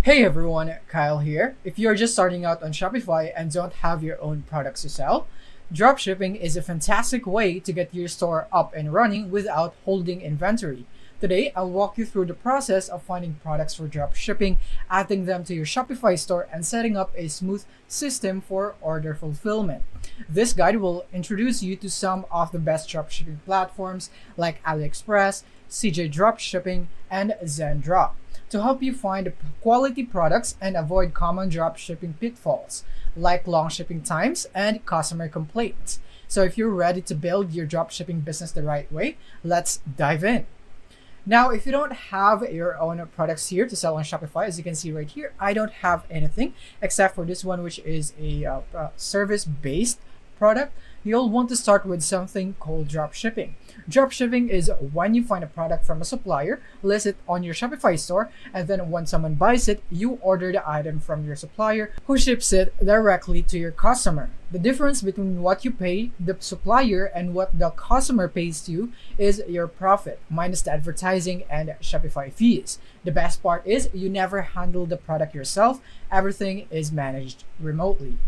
Hey everyone, Kyle here. If you're just starting out on Shopify and don't have your own products to sell, dropshipping is a fantastic way to get your store up and running without holding inventory. Today, I'll walk you through the process of finding products for dropshipping, adding them to your Shopify store, and setting up a smooth system for order fulfillment. This guide will introduce you to some of the best dropshipping platforms like AliExpress, CJ Dropshipping, and ZenDrop to help you find quality products and avoid common dropshipping pitfalls like long shipping times and customer complaints. So if you're ready to build your dropshipping business the right way, let's dive in. Now, if you don't have your own products here to sell on Shopify, as you can see right here, I don't have anything except for this one, which is a service-based product. You'll want to start with something called dropshipping. Dropshipping is when you find a product from a supplier, list it on your Shopify store, and then when someone buys it, you order the item from your supplier who ships it directly to your customer. The difference between what you pay the supplier and what the customer pays you is your profit, minus the advertising and Shopify fees. The best part is you never handle the product yourself, everything is managed remotely.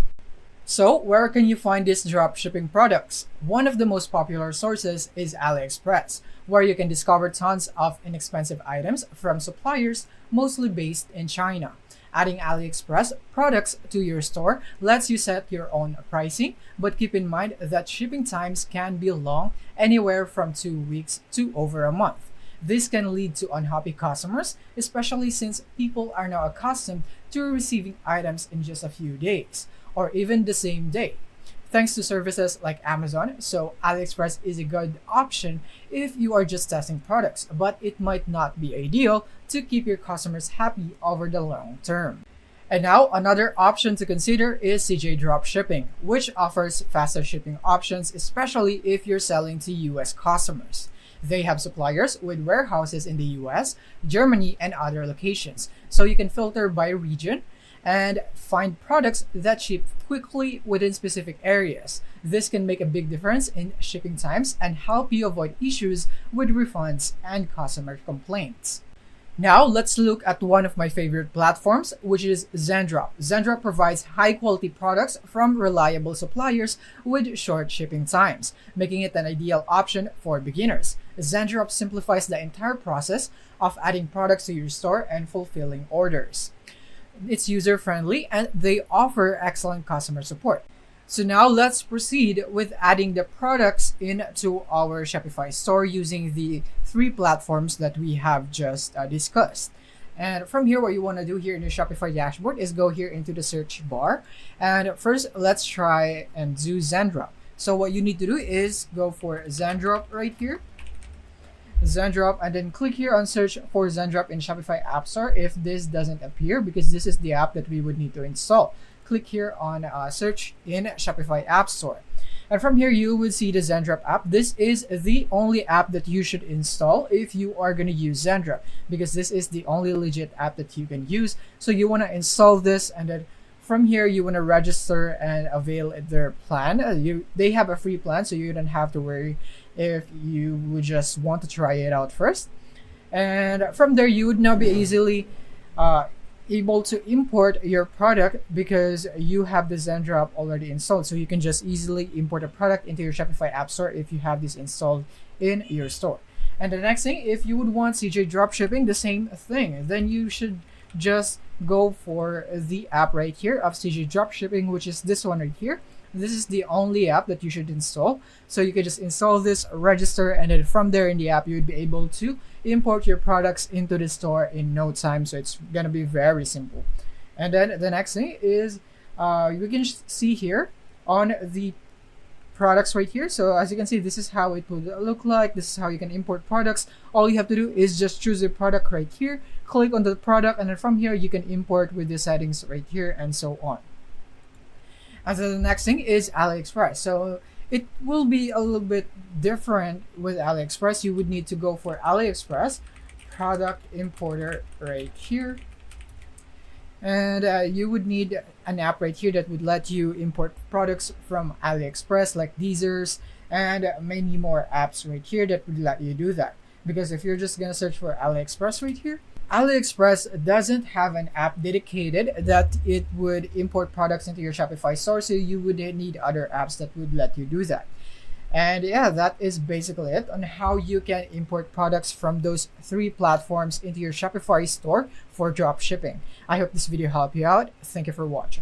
So, where can you find these dropshipping products? One of the most popular sources is AliExpress, where you can discover tons of inexpensive items from suppliers mostly based in China. Adding AliExpress products to your store lets you set your own pricing, but keep in mind that shipping times can be long, anywhere from 2 weeks to over a month. This can lead to unhappy customers, especially since people are now accustomed to receiving items in just a few days or even the same day. Thanks to services like Amazon, so AliExpress is a good option if you are just testing products, but it might not be ideal to keep your customers happy over the long term. And now, another option to consider is CJ Dropshipping, which offers faster shipping options, especially if you're selling to US customers. They have suppliers with warehouses in the US, Germany, and other locations, so you can filter by region and find products that ship quickly within specific areas. This can make a big difference in shipping times and help you avoid issues with refunds and customer complaints. Now, let's look at one of my favorite platforms, which is ZenDrop. ZenDrop provides high quality products from reliable suppliers with short shipping times, making it an ideal option for beginners. ZenDrop simplifies the entire process of adding products to your store and fulfilling orders. It's user friendly and they offer excellent customer support. So now let's proceed with adding the products into our Shopify store using the three platforms that we have just discussed. And from here, what you want to do here in your Shopify dashboard is go here into the search bar. And first, let's try and do ZenDrop. So what you need to do is go for ZenDrop right here. ZenDrop, and then click here on search for ZenDrop in Shopify App Store if this doesn't appear, because this is the app that we would need to install. Click here on search in Shopify App Store. And from here, you would see the ZenDrop app. This is the only app that you should install if you are going to use ZenDrop, because this is the only legit app that you can use. So you want to install this, and then from here, you want to register and avail their plan. They have a free plan, so you don't have to worry if you would just want to try it out first. And from there, you would now be easily able to import your product because you have the ZenDrop already installed. So you can just easily import a product into your Shopify App Store if you have this installed in your store. And the next thing, if you would want CJ Dropshipping, the same thing. Then you should just go for the app right here of CJ Dropshipping, which is this one right here. This is the only app that you should install. So you can just install this, register, and then from there in the app, you would be able to import your products into the store in no time. So it's going to be very simple. And then the next thing is you can see here on the products right here. So as you can see, this is how it would look like. This is how you can import products. All you have to do is just choose a product right here, click on the product, and then from here you can import with the settings right here and so on. And so the next thing is AliExpress. So it will be a little bit different with AliExpress. You would need to go for AliExpress product importer right here. And you would need an app right here that would let you import products from AliExpress like Deezers and many more apps right here that would let you do that. Because if you're just gonna search for AliExpress right here, AliExpress doesn't have an app dedicated that it would import products into your Shopify store, so you would need other apps that would let you do that. And yeah, that is basically it on how you can import products from those three platforms into your Shopify store for drop shipping. I hope this video helped you out. Thank you for watching.